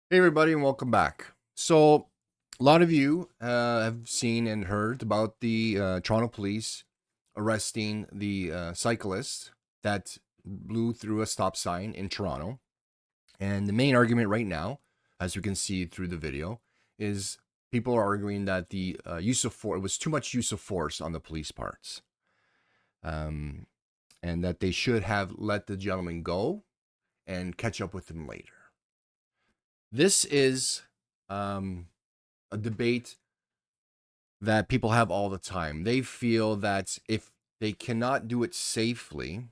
Hey, everybody, and welcome back. So, a lot of you have seen and heard about the Toronto police arresting the cyclist that blew through a stop sign in Toronto. And the main argument right now, as we can see through the video, is people are arguing that the use of force, it was too much use of force on the police parts, um, and that they should have let the gentleman go and catch up with him later. This is a debate that people have all the time. They feel that if they cannot do it safely,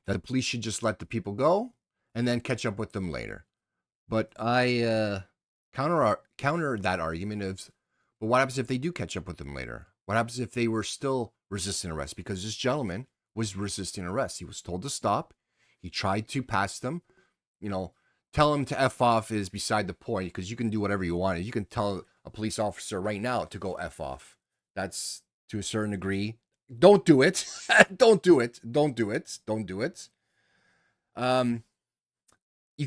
that the police should just let the people go and then catch up with them later. But I counter that argument of, but what happens if they do catch up with them later? What happens if they were still resisting arrest? Because this gentleman was resisting arrest. He was told to stop. He tried to pass them. You know, tell him to F off is beside the point because you can do whatever you want. You can tell a police officer right now to go F off. That's to a certain degree. Don't do it. Don't do it. Don't do it. Don't do it. You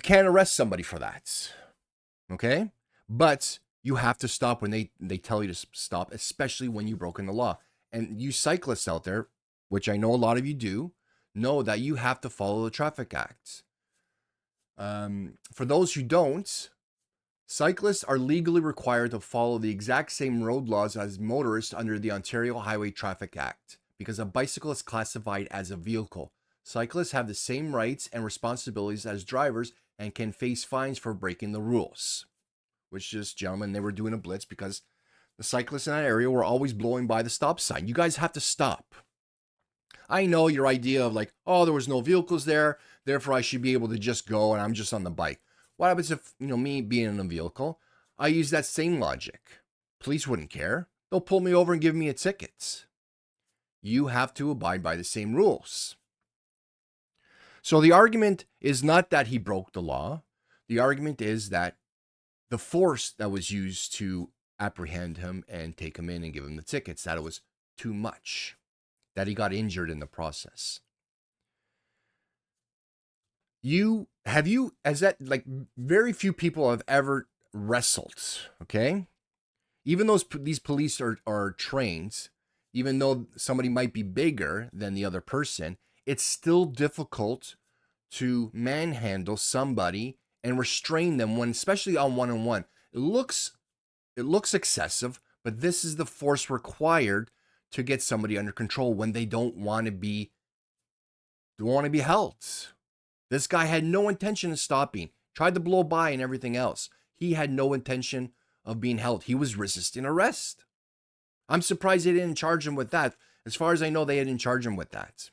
can't arrest somebody for that. Okay? But you have to stop when they tell you to stop, especially when you've broken the law. And you cyclists out there, which I know a lot of you do, know that you have to follow the traffic acts. For those who don't, cyclists are legally required to follow the exact same road laws as motorists under the Ontario Highway Traffic Act because a bicycle is classified as a vehicle. Cyclists have the same rights and responsibilities as drivers and can face fines for breaking the rules. Which just, gentlemen, they were doing a blitz because the cyclists in that area were always blowing by the stop sign. You guys have to stop. I know your idea of like, oh, there was no vehicles there, therefore I should be able to just go and I'm just on the bike. What happens if, me being in a vehicle, I use that same logic? Police wouldn't care. They'll pull me over and give me a ticket. You have to abide by the same rules. So the argument is not that he broke the law. The argument is that the force that was used to apprehend him and take him in and give him the tickets, that it was too much, that he got injured in the process. Very few people have ever wrestled, okay? Even these police are trained, even though somebody might be bigger than the other person, it's still difficult to manhandle somebody and restrain them when, especially on one-on-one. It looks excessive, but this is the force required to get somebody under control when they don't want to be held. This guy had no intention of stopping, tried to blow by and everything else. He had no intention of being held. He was resisting arrest. I'm surprised they didn't charge him with that. As far as I know, they didn't charge him with that.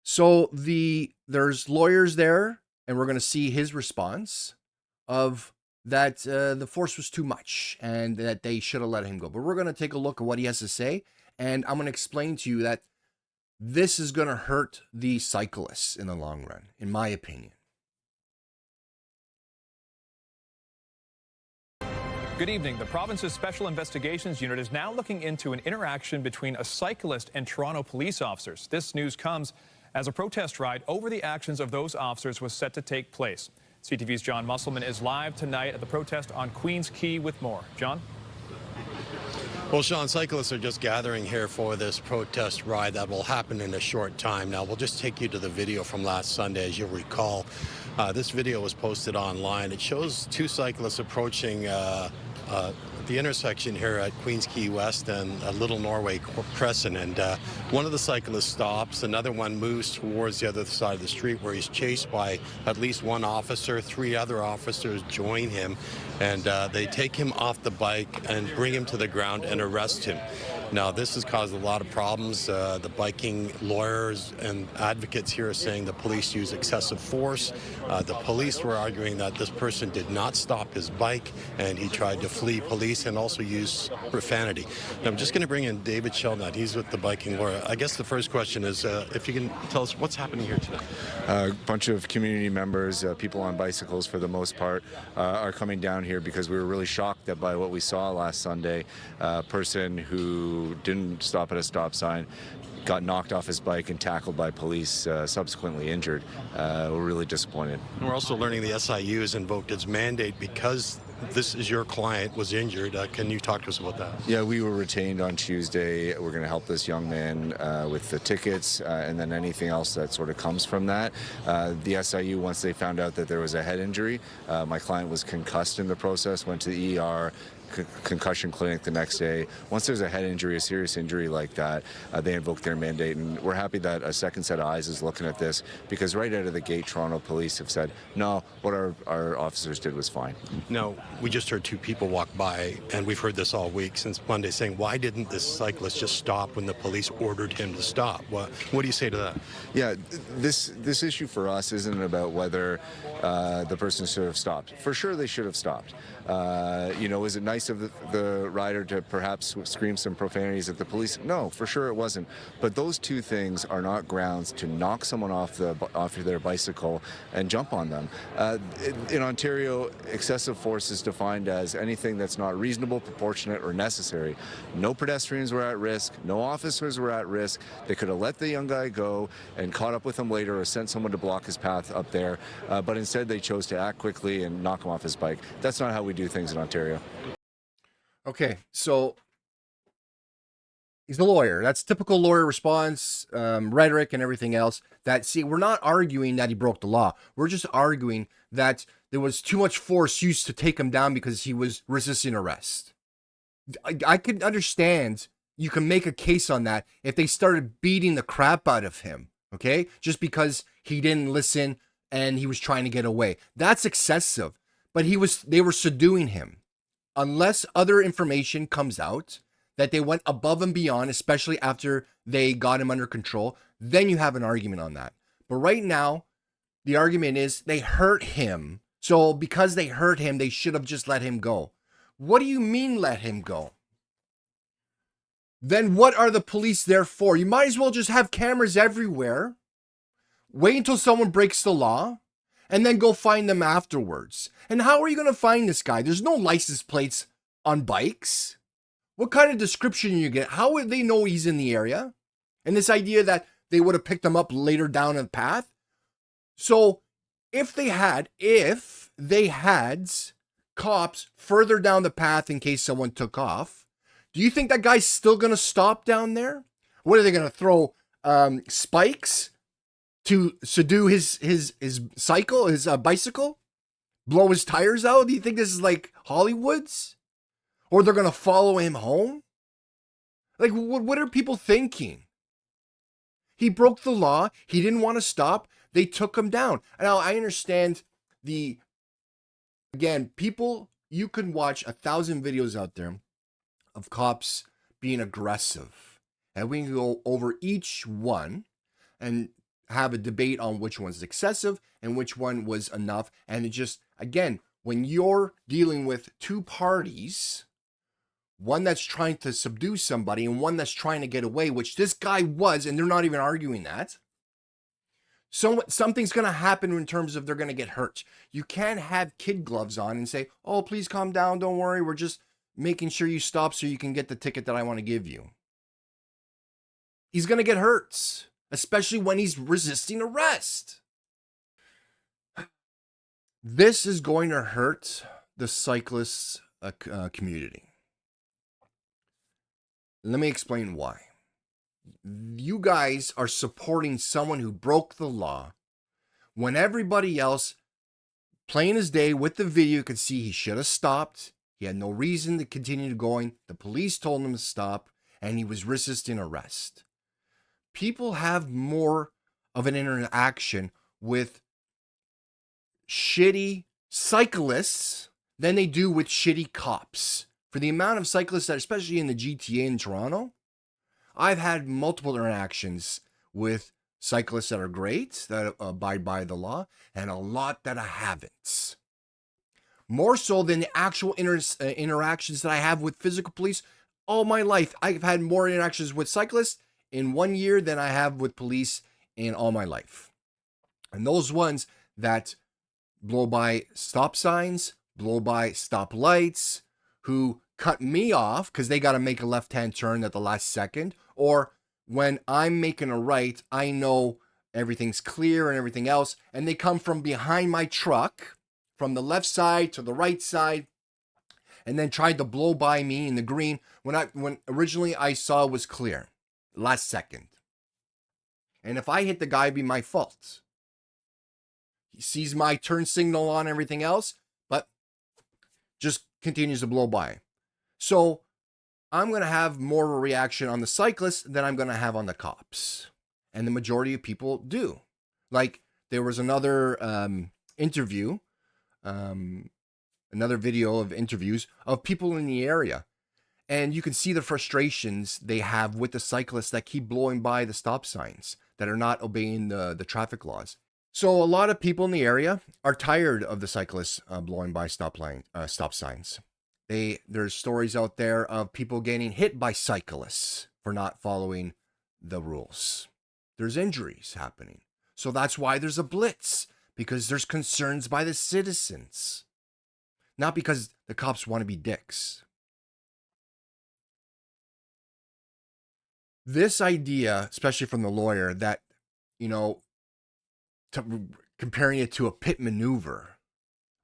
So there's lawyers there, and we're going to see his response of that the force was too much and that they should have let him go. But we're going to take a look at what he has to say, and I'm going to explain to you that this is going to hurt the cyclists in the long run, in my opinion. Good evening. The province's Special Investigations Unit is now looking into an interaction between a cyclist and Toronto police officers. This news comes as a protest ride over the actions of those officers was set to take place. CTV's John Musselman is live tonight at the protest on Queens Quay with more. John? Well, Sean, cyclists are just gathering here for this protest ride that will happen in a short time. Now, we'll just take you to the video from last Sunday. As you'll recall, this video was posted online. It shows two cyclists approaching the intersection here at Queens Quay West and Little Norway Crescent, and one of the cyclists stops, another one moves towards the other side of the street where he's chased by at least one officer. Three other officers join him, and they take him off the bike and bring him to the ground and arrest him. Now, this has caused a lot of problems. The biking lawyers and advocates here are saying the police use excessive force. The police were arguing that this person did not stop his bike and he tried to flee police and also use profanity. Now, I'm just going to bring in David Shelnut. He's with the biking lawyer. I guess the first question is if you can tell us what's happening here today. A bunch of community members, people on bicycles for the most part, are coming down here because we were really shocked that by what we saw last Sunday, a person who didn't stop at a stop sign got knocked off his bike and tackled by police, subsequently injured. We're really disappointed. We're also learning the SIU has invoked its mandate because this is your client was injured. Can you talk to us about that? Yeah, we were retained on Tuesday. We're going to help this young man with the tickets and then anything else that sort of comes from that. The SIU, once they found out that there was a head injury, my client was concussed in the process, went to the ER, concussion clinic the next day. Once there's a head injury, a serious injury like that, they invoke their mandate. And we're happy that a second set of eyes is looking at this, because right out of the gate, Toronto police have said, no, what our officers did was fine. Now, we just heard two people walk by, and we've heard this all week since Monday, saying, why didn't this cyclist just stop when the police ordered him to stop? What do you say to that? Yeah, this issue for us isn't about whether the person should have stopped. For sure, they should have stopped. Is it nice of the rider to perhaps scream some profanities at the police? No, for sure it wasn't. But those two things are not grounds to knock someone off their bicycle and jump on them. In Ontario, excessive force is defined as anything that's not reasonable, proportionate, or necessary. No pedestrians were at risk. No officers were at risk. They could have let the young guy go and caught up with him later or sent someone to block his path up there. But instead, they chose to act quickly and knock him off his bike. That's not how we do things in Ontario. Okay, so he's a lawyer. That's typical lawyer response, rhetoric and everything else. We're not arguing that he broke the law. We're just arguing that there was too much force used to take him down because he was resisting arrest. I could understand you can make a case on that if they started beating the crap out of him, okay? Just because he didn't listen and he was trying to get away. That's excessive. But they were subduing him. Unless other information comes out that they went above and beyond, especially after they got him under control, then you have an argument on that. But right now, the argument is they hurt him. So because they hurt him, they should have just let him go. What do you mean let him go? Then what are the police there for? You might as well just have cameras everywhere. Wait until someone breaks the law and then go find them afterwards. And how are you going to find this guy? There's no license plates on bikes. What kind of description you get? How would they know he's in the area? And this idea that they would have picked him up later down the path. So if they had cops further down the path in case someone took off, do you think that guy's still going to stop down there? What are they going to throw spikes to subdue his bicycle? Blow his tires out? Do you think this is like Hollywood's? Or they're going to follow him home? Like, what are people thinking? He broke the law. He didn't want to stop. They took him down. Now, I understand again, people, you can watch 1,000 videos out there of cops being aggressive. And we can go over each one and have a debate on which one's excessive and which one was enough. And it just, again, when you're dealing with two parties, one that's trying to subdue somebody and one that's trying to get away, which this guy was, and they're not even arguing that, so something's going to happen in terms of they're going to get hurt. You can't have kid gloves on and say, oh, please calm down. Don't worry. We're just making sure you stop so you can get the ticket that I want to give you. He's going to get hurt, especially when he's resisting arrest. This is going to hurt the cyclist community. Let me explain why. You guys are supporting someone who broke the law when everybody else, plain as day with the video, could see he should have stopped. He had no reason to continue going. The police told him to stop, and he was resisting arrest. People have more of an interaction with shitty cyclists than they do with shitty cops. For the amount of cyclists that, especially in the GTA in Toronto, I've had multiple interactions with cyclists that are great, that abide by the law, and a lot that I haven't. More so than the actual interactions that I have with physical police all my life. I've had more interactions with cyclists in 1 year than I have with police in all my life. And those ones that blow by stop signs, blow by stop lights, who cut me off because they got to make a left-hand turn at the last second, or when I'm making a right, I know everything's clear and everything else, and they come from behind my truck, from the left side to the right side, and then tried to blow by me in the green when originally I saw it was clear, last second. And if I hit the guy, it'd be my fault. He sees my turn signal on, everything else, but just continues to blow by. So I'm going to have more of a reaction on the cyclist than I'm going to have on the cops. And the majority of people do. Like, there was another interview, another video of interviews of people in the area. And you can see the frustrations they have with the cyclists that keep blowing by the stop signs, that are not obeying the traffic laws. So a lot of people in the area are tired of the cyclists blowing by stop signs. There's stories out there of people getting hit by cyclists for not following the rules. There's injuries happening. So that's why there's a blitz, because there's concerns by the citizens, not because the cops want to be dicks. This idea, especially from the lawyer, that, comparing it to a pit maneuver.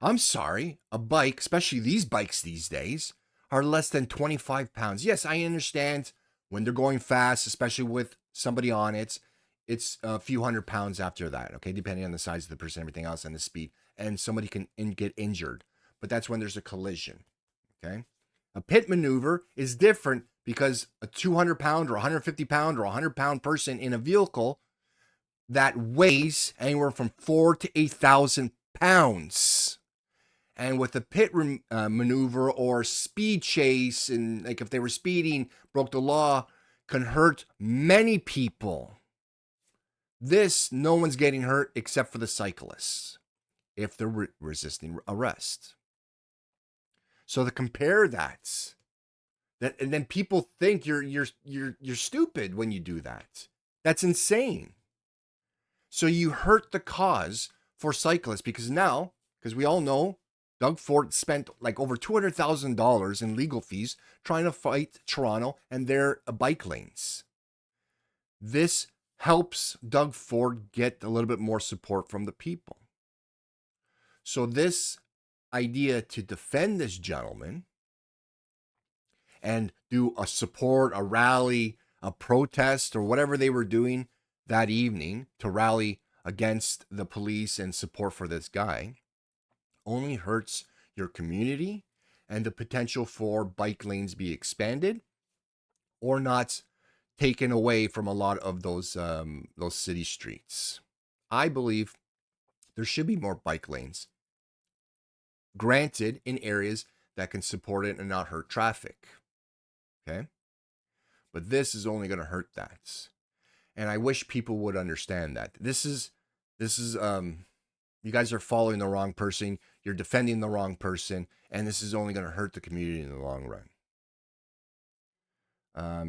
I'm sorry, a bike, especially these bikes these days, are less than 25 pounds. Yes, I understand when they're going fast, especially with somebody on it, it's a few hundred pounds after that, okay, depending on the size of the person, everything else, and the speed, and somebody can get injured. But that's when there's a collision, okay? A pit maneuver is different because a 200 pound or 150 pound or 100 pound person in a vehicle that weighs anywhere from 4,000 to 8,000 pounds. And with a pit maneuver or speed chase, and like if they were speeding, broke the law, can hurt many people. This, no one's getting hurt except for the cyclists if they're resisting arrest. So to compare that, and then people think you're stupid when you do that. That's insane. So you hurt the cause for cyclists because we all know Doug Ford spent like over $200,000 in legal fees trying to fight Toronto and their bike lanes. This helps Doug Ford get a little bit more support from the people. So this idea to defend this gentleman and do a support, a rally, a protest, or whatever they were doing that evening to rally against the police and support for this guy only hurts your community and the potential for bike lanes be expanded or not taken away from a lot of those city streets. I believe there should be more bike lanes, granted in areas that can support it and not hurt traffic. Okay? But this is only going to hurt that. And I wish people would understand that. This is you guys are following the wrong person, you're defending the wrong person, and this is only going to hurt the community in the long run.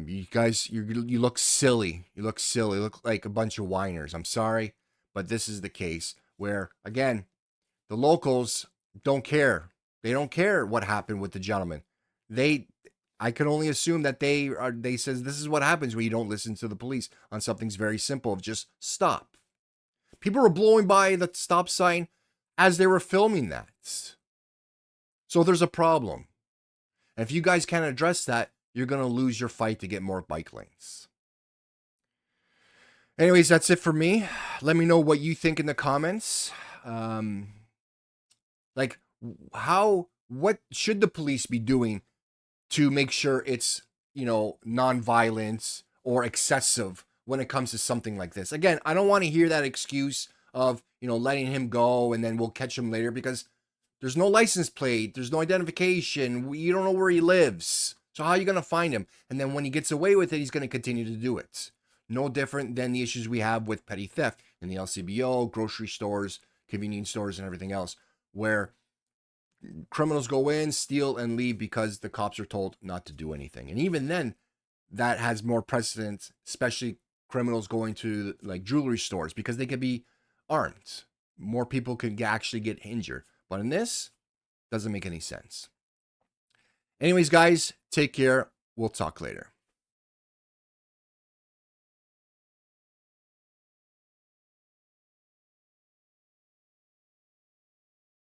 You guys, you look silly. You look silly. You look like a bunch of whiners. I'm sorry, but this is the case where, again, the locals don't care. They don't care what happened with the gentleman. I can only assume that they says this is what happens when you don't listen to the police on something's very simple of just stop. People were blowing by the stop sign as they were filming that. So there's a problem. And if you guys can't address that, you're going to lose your fight to get more bike lanes. Anyways, that's it for me. Let me know what you think in the comments. What should the police be doing to make sure it's, non-violent or excessive when it comes to something like this? Again, I don't want to hear that excuse of, letting him go and then we'll catch him later, because there's no license plate, there's no identification, you don't know where he lives. So how are you going to find him? And then when he gets away with it, he's going to continue to do it. No different than the issues we have with petty theft in the LCBO, grocery stores, convenience stores, and everything else, where criminals go in, steal, and leave because the cops are told not to do anything. And even then, that has more precedence, especially criminals going to like jewelry stores, because they could be armed. More people could actually get injured. But in this, doesn't make any sense. Anyways, guys, take care. We'll talk later.